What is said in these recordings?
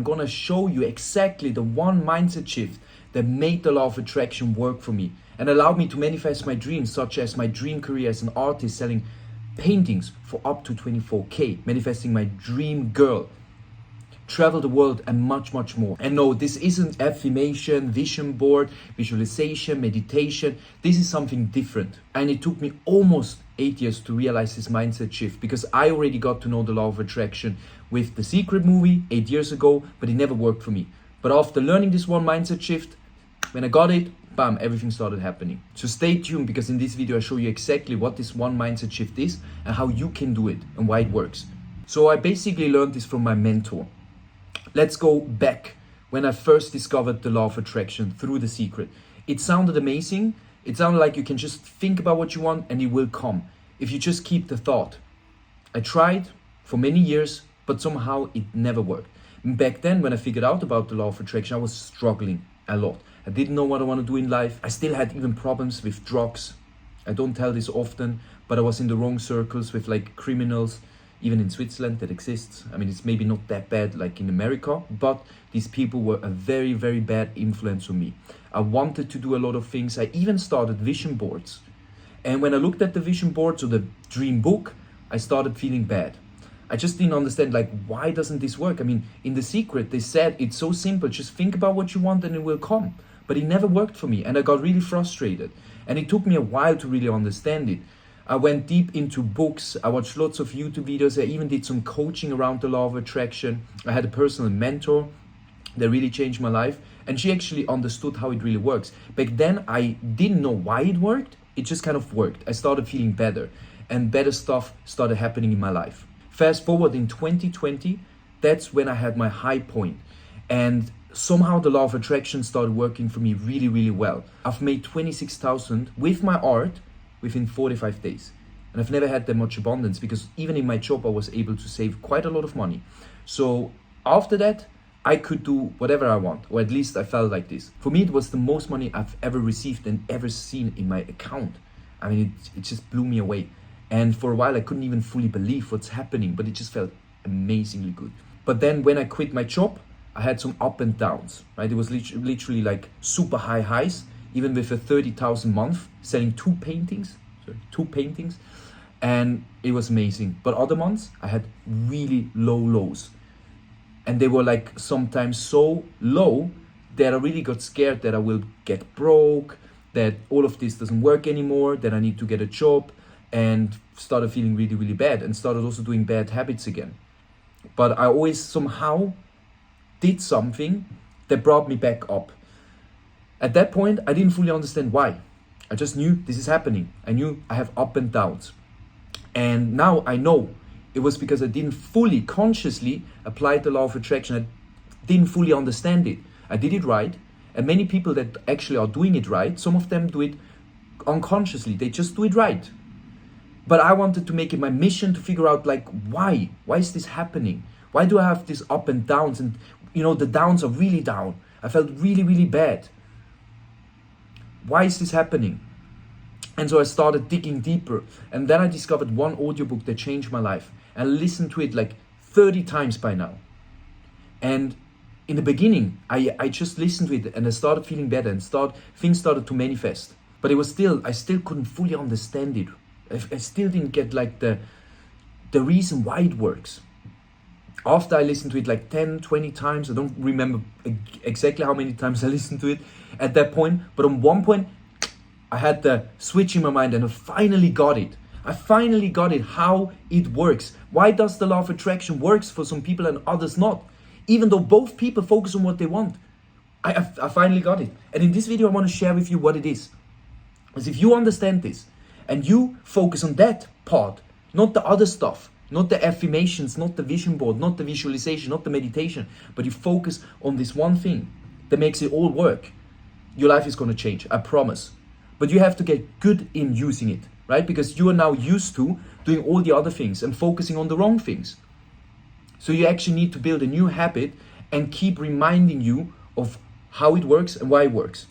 I'm gonna show you exactly the one mindset shift that made the law of attraction work for me and allowed me to manifest my dreams, such as my dream career as an artist selling paintings for up to 24K, manifesting my dream girl, travel the world, and much, much more. And no, this isn't affirmation, vision board, visualization, meditation. This is something different. And it took me almost 8 years to realize this mindset shift, because I already got to know the law of attraction with The Secret movie 8 years ago, but it never worked for me. But after learning this one mindset shift, when I got it, bam, everything started happening. So stay tuned, because in this video I show you exactly what this one mindset shift is and how you can do it and why it works. So I basically learned this from my mentor. Let's go back when I first discovered the law of attraction through The Secret. It sounded amazing. It sounded like you can just think about what you want and it will come if you just keep the thought. I tried for many years, but somehow it never worked. Back then, when I figured out about the law of attraction, I was struggling a lot. I didn't know what I want to do in life. I still had even problems with drugs. I don't tell this often, but I was in the wrong circles with like criminals, even in Switzerland that exists. I mean, it's maybe not that bad like in America, but these people were a very, very bad influence on me. I wanted to do a lot of things. I even started vision boards. And when I looked at the vision boards or the dream book, I started feeling bad. I just didn't understand, like, why doesn't this work? I mean, in The Secret, they said it's so simple. Just think about what you want and it will come. But it never worked for me and I got really frustrated. And it took me a while to really understand it. I went deep into books. I watched lots of YouTube videos. I even did some coaching around the law of attraction. I had a personal mentor that really changed my life. And she actually understood how it really works. Back then, I didn't know why it worked. It just kind of worked. I started feeling better and better stuff started happening in my life. Fast forward in 2020, that's when I had my high point. And somehow the law of attraction started working for me really, really well. I've made 26,000 with my art within 45 days. And I've never had that much abundance, because even in my job, I was able to save quite a lot of money. So after that, I could do whatever I want, or at least I felt like this. For me, it was the most money I've ever received and ever seen in my account. I mean, it just blew me away. And for a while, I couldn't even fully believe what's happening, but it just felt amazingly good. But then when I quit my job, I had some up and downs, right? It was literally like super high highs, even with a 30,000 month selling two paintings, and it was amazing. But other months I had really low lows, and they were like sometimes so low that I really got scared that I will get broke, that all of this doesn't work anymore, that I need to get a job, and started feeling really, really bad and started also doing bad habits again. But I always somehow did something that brought me back up. At that point, I didn't fully understand why. I just knew this is happening. I knew I have up and downs. And now I know it was because I didn't fully consciously apply the law of attraction. I didn't fully understand it. I did it right. And many people that actually are doing it right, some of them do it unconsciously. They just do it right. But I wanted to make it my mission to figure out, like, why? Why is this happening? Why do I have these up and downs? And, you know, the downs are really down. I felt really, really bad. Why is this happening? And so I started digging deeper. And then I discovered one audiobook that changed my life. And I listened to it like 30 times by now. And in the beginning, I just listened to it and I started feeling better and things started to manifest. But I still couldn't fully understand it. I still didn't get like the reason why it works. After I listened to it like 10, 20 times, I don't remember exactly how many times I listened to it at that point, but on one point, I had the switch in my mind and I finally got it. I finally got it, how it works. Why does the law of attraction works for some people and others not? Even though both people focus on what they want. I finally got it. And in this video, I want to share with you what it is. Because if you understand this, and you focus on that part, not the other stuff, not the affirmations, not the vision board, not the visualization, not the meditation, but you focus on this one thing that makes it all work, your life is going to change, I promise. But you have to get good in using it, right? Because you are now used to doing all the other things and focusing on the wrong things. So you actually need to build a new habit and keep reminding you of how it works and why it works.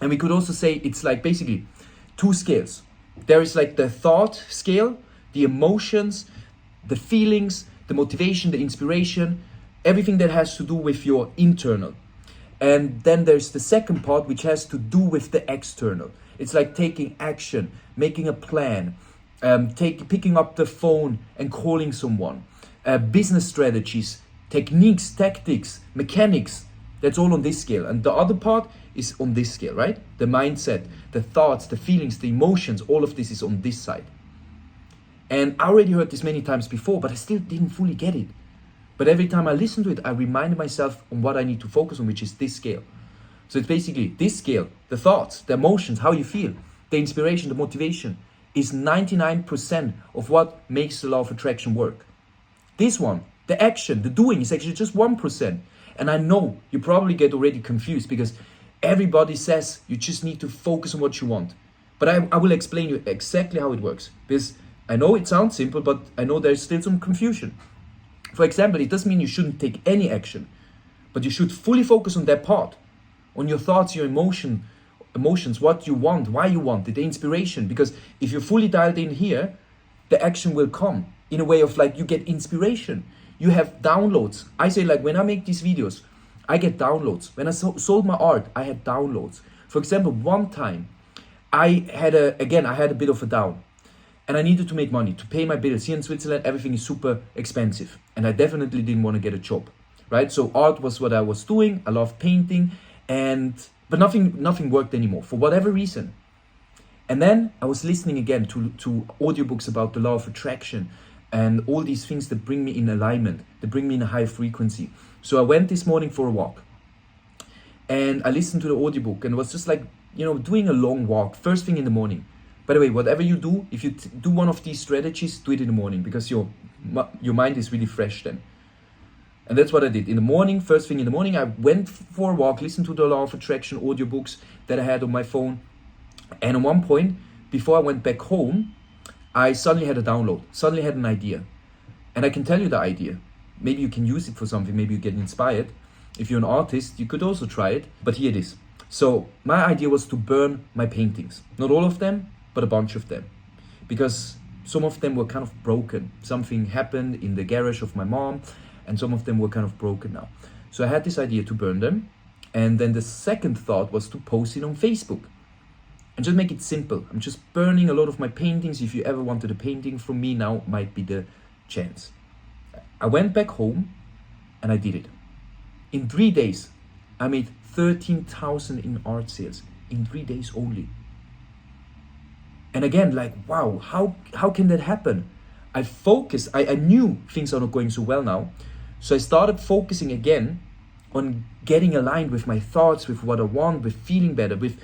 And we could also say it's like basically two scales. There is like the thought scale, the emotions, the feelings, the motivation, the inspiration, everything that has to do with your internal. And then there's the second part, which has to do with the external. It's like taking action, making a plan, picking up the phone and calling someone, business strategies, techniques, tactics, mechanics. That's all on this scale. And the other part is on this scale, right? The mindset, the thoughts, the feelings, the emotions, all of this is on this side. And I already heard this many times before, but I still didn't fully get it. But every time I listen to it, I remind myself on what I need to focus on, which is this scale. So it's basically this scale, the thoughts, the emotions, how you feel, the inspiration, the motivation is 99% of what makes the law of attraction work. This one, the action, the doing is actually just 1%. And I know you probably get already confused because everybody says you just need to focus on what you want. But I will explain you exactly how it works, because I know it sounds simple, but I know there's still some confusion. For example, it doesn't mean you shouldn't take any action, but you should fully focus on that part, on your thoughts, your emotions, what you want, why you want it, the inspiration. Because if you're fully dialed in here, the action will come in a way of like you get inspiration. You have downloads. I say like when I make these videos, I get downloads. When I sold my art, I had downloads. For example, one time I had a bit of a down. And I needed to make money to pay my bills. Here in Switzerland, everything is super expensive. And I definitely didn't want to get a job, right? So art was what I was doing. I loved painting, but nothing worked anymore for whatever reason. And then I was listening again to audiobooks about the law of attraction and all these things that bring me in alignment, that bring me in a high frequency. So I went this morning for a walk and I listened to the audiobook and it was just like, doing a long walk, first thing in the morning. By the way, whatever you do, if you do one of these strategies, do it in the morning because your mind is really fresh then. And that's what I did. In the morning, first thing in the morning, I went for a walk, listened to the Law of Attraction audiobooks that I had on my phone. And at one point, before I went back home, I suddenly had a download, suddenly had an idea. And I can tell you the idea. Maybe you can use it for something, maybe you get inspired. If you're an artist, you could also try it, but here it is. So my idea was to burn my paintings. Not all of them, but a bunch of them, because some of them were kind of broken. Something happened in the garage of my mom and some of them were kind of broken now. So I had this idea to burn them. And then the second thought was to post it on Facebook and just make it simple. I'm just burning a lot of my paintings. If you ever wanted a painting from me, now might be the chance. I went back home and I did it. In 3 days, I made 13,000 in art sales in 3 days only. And again, like, wow, how can that happen? I focused, I knew things are not going so well now. So I started focusing again on getting aligned with my thoughts, with what I want, with feeling better, with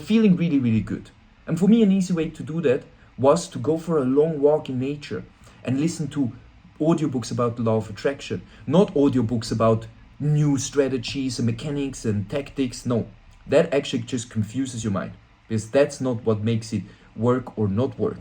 feeling really, really good. And for me, an easy way to do that was to go for a long walk in nature and listen to audiobooks about the law of attraction. Not audiobooks about new strategies and mechanics and tactics. No, that actually just confuses your mind because that's not what makes it work or not work.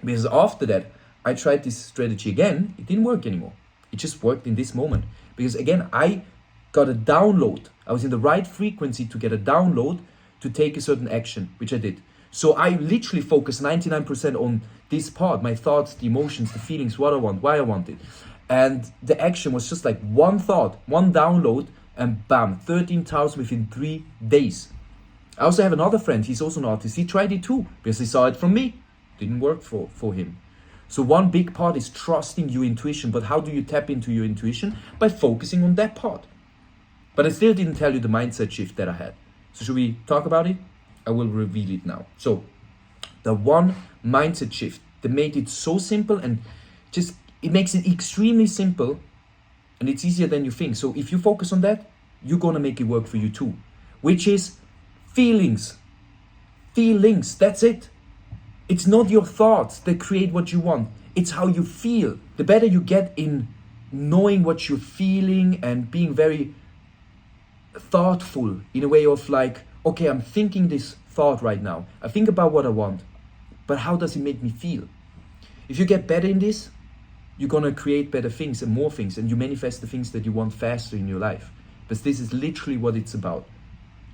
Because after that, I tried this strategy again. It didn't work anymore. It just worked in this moment. Because again, I got a download. I was in the right frequency to get a download to take a certain action, which I did. So I literally focused 99% on this part, my thoughts, the emotions, the feelings, what I want, why I want it. And the action was just like one thought, one download, and bam, 13,000 within 3 days. I also have another friend, he's also an artist. He tried it too, because he saw it from me. Didn't work for him. So one big part is trusting your intuition. But how do you tap into your intuition? By focusing on that part. But I still didn't tell you the mindset shift that I had. So should we talk about it? I will reveal it now. So the one mindset shift that made it so simple and just, it makes it extremely simple and it's easier than you think. So if you focus on that, you're going to make it work for you too, which is feelings. Feelings, that's it. It's not your thoughts that create what you want. It's how you feel. The better you get in knowing what you're feeling and being very thoughtful in a way of like, okay, I'm thinking this thought right now. I think about what I want, but how does it make me feel? If you get better in this, you're going to create better things and more things, and you manifest the things that you want faster in your life. But this is literally what it's about.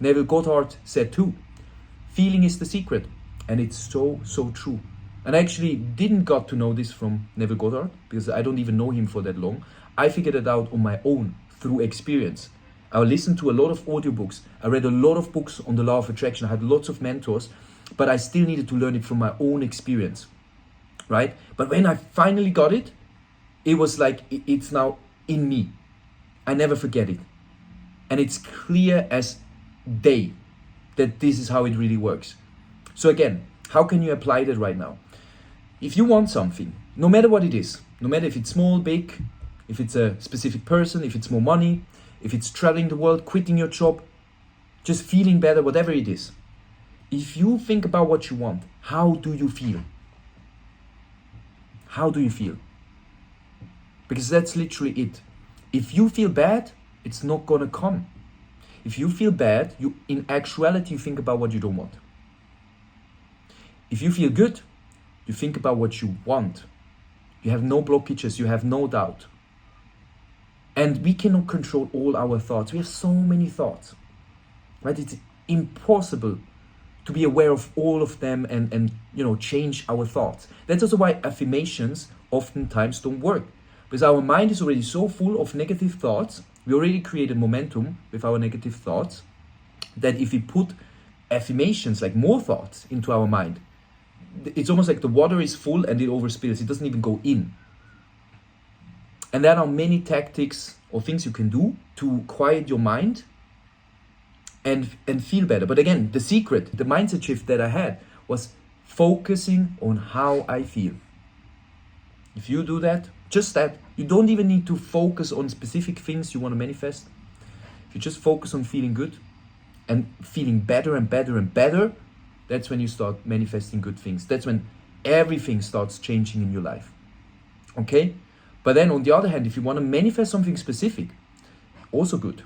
Neville Goddard said too, feeling is the secret. And it's so, so true. And I actually didn't got to know this from Neville Goddard because I don't even know him for that long. I figured it out on my own through experience. I listened to a lot of audiobooks. I read a lot of books on the law of attraction. I had lots of mentors, but I still needed to learn it from my own experience, right? But when I finally got it, it was like it's now in me. I never forget it. And it's clear as day that this is how it really works. So again, how can you apply that right now? If you want something, no matter what it is, no matter if it's small, big, if it's a specific person, if it's more money, if it's traveling the world, quitting your job, just feeling better, whatever it is. If you think about what you want, how do you feel? How do you feel? Because that's literally it. If you feel bad, it's not gonna come. If you feel bad, you in actuality you think about what you don't want. If you feel good, you think about what you want. You have no blockages, you have no doubt. And we cannot control all our thoughts. We have so many thoughts, right? It's impossible to be aware of all of them and change our thoughts. That's also why affirmations oftentimes don't work, because our mind is already so full of negative thoughts. We already created momentum with our negative thoughts that if we put affirmations, like more thoughts, into our mind, it's almost like the water is full and it overspills. It doesn't even go in. And there are many tactics or things you can do to quiet your mind and feel better. But again, the secret, the mindset shift that I had was focusing on how I feel. If you do that, just that, you don't even need to focus on specific things you want to manifest. If you just focus on feeling good and feeling better and better and better, that's when you start manifesting good things. That's when everything starts changing in your life. Okay? But then on the other hand, if you want to manifest something specific, also good.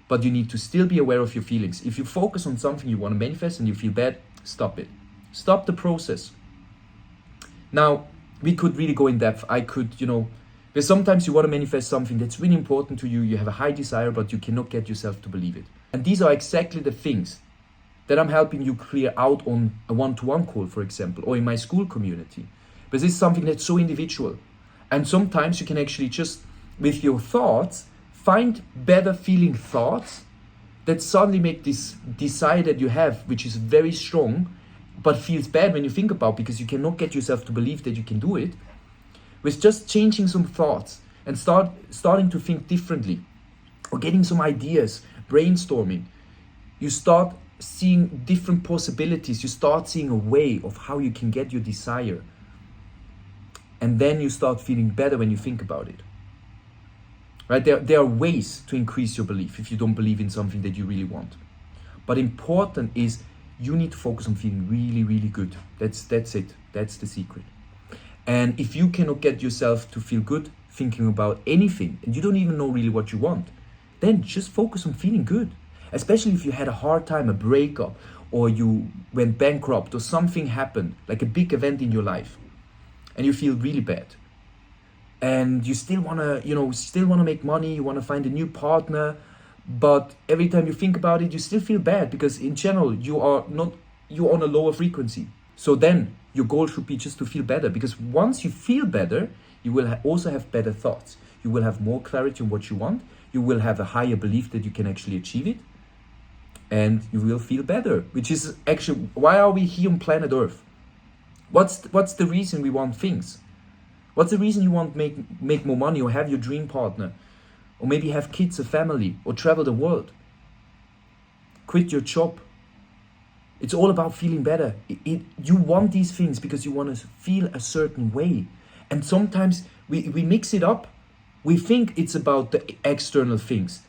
But you need to still be aware of your feelings. If you focus on something you want to manifest and you feel bad, stop it. Stop the process. Now, we could really go in depth. I could, because sometimes you want to manifest something that's really important to you. You have a high desire, but you cannot get yourself to believe it. And these are exactly the things that I'm helping you clear out on a one-to-one call, for example, or in my school community. Because this is something that's so individual. And sometimes you can actually just, with your thoughts, find better feeling thoughts that suddenly make this desire that you have, which is very strong, but feels bad when you think about, because you cannot get yourself to believe that you can do it, with just changing some thoughts and starting to think differently, or getting some ideas, brainstorming. You start seeing different possibilities. You start seeing a way of how you can get your desire. And then you start feeling better when you think about it. Right? There are ways to increase your belief if you don't believe in something that you really want. But important is you need to focus on feeling really, really good. That's it. That's the secret. And if you cannot get yourself to feel good thinking about anything, and you don't even know really what you want, then just focus on feeling good. Especially if you had a hard time, a breakup, or you went bankrupt, or something happened, like a big event in your life, and you feel really bad. And you still wanna make money, you wanna find a new partner, but every time you think about it, you still feel bad, because in general, you're on a lower frequency. So then your goal should be just to feel better, because once you feel better, you will also have better thoughts. You will have more clarity on what you want. You will have a higher belief that you can actually achieve it. And you will feel better, which is actually, why are we here on planet Earth? What's the reason we want things? What's the reason you want to make more money, or have your dream partner, or maybe have kids, a family, or travel the world? Quit your job. It's all about feeling better. You want these things because you want to feel a certain way. And sometimes we mix it up. We think it's about the external things.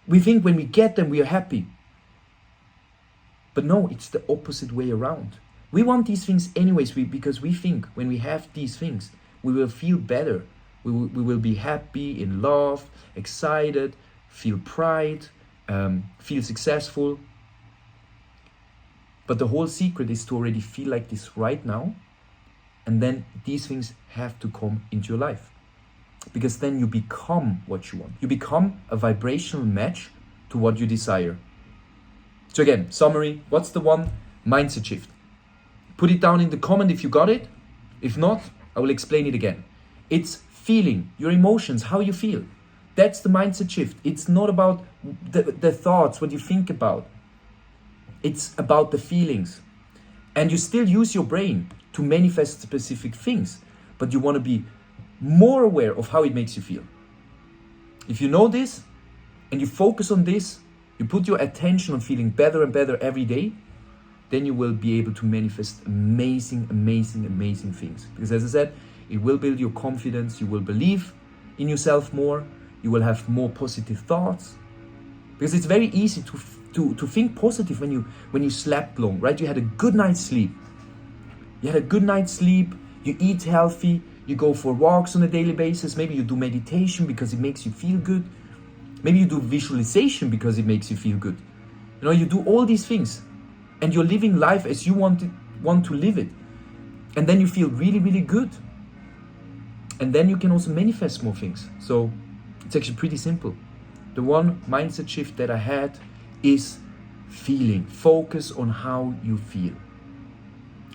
We think when we get them, we are happy. But no, it's the opposite way around. We want these things anyways, because we think when we have these things, we will feel better. We will be happy, in love, excited, feel pride, feel successful. But the whole secret is to already feel like this right now. And then these things have to come into your life. Because then you become what you want. You become a vibrational match to what you desire. So again, summary, what's the one? Mindset shift. Put it down in the comment if you got it. If not, I will explain it again. It's feeling, your emotions, how you feel. That's the mindset shift. It's not about the thoughts, what you think about. It's about the feelings. And you still use your brain to manifest specific things, but you want to be more aware of how it makes you feel. If you know this and you focus on this, you put your attention on feeling better and better every day, then you will be able to manifest amazing, amazing, amazing things. Because as I said, it will build your confidence, you will believe in yourself more, you will have more positive thoughts. Because it's very easy to think positive when you slept long, right? You had a good night's sleep. You eat healthy, you go for walks on a daily basis, maybe you do meditation because it makes you feel good. Maybe you do visualization because it makes you feel good. You do all these things and you're living life as you want to live it. And then you feel really, really good. And then you can also manifest more things. So it's actually pretty simple. The one mindset shift that I had is feeling. Focus on how you feel.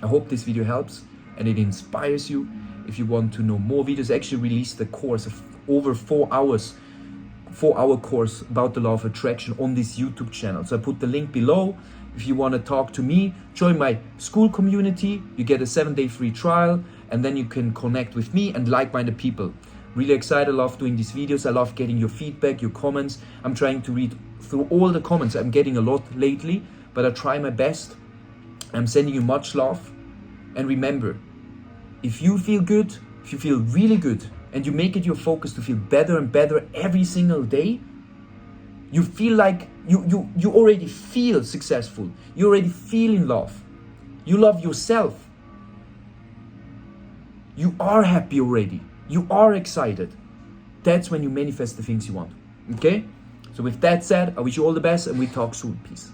I hope this video helps and it inspires you. If you want to know more videos, I actually released a course of over 4 hours, 4-hour course about the law of attraction on this YouTube channel. So I put the link below. If you want to talk to me, join my school community. You get a 7-day free trial and then you can connect with me and like-minded people. Really excited, I love doing these videos. I love getting your feedback, your comments. I'm trying to read through all the comments. I'm getting a lot lately, but I try my best. I'm sending you much love. And remember, if you feel good, if you feel really good, and you make it your focus to feel better and better every single day, you feel like you already feel successful. You already feel in love. You love yourself. You are happy already. You are excited. That's when you manifest the things you want. Okay? So with that said, I wish you all the best and we talk soon. Peace.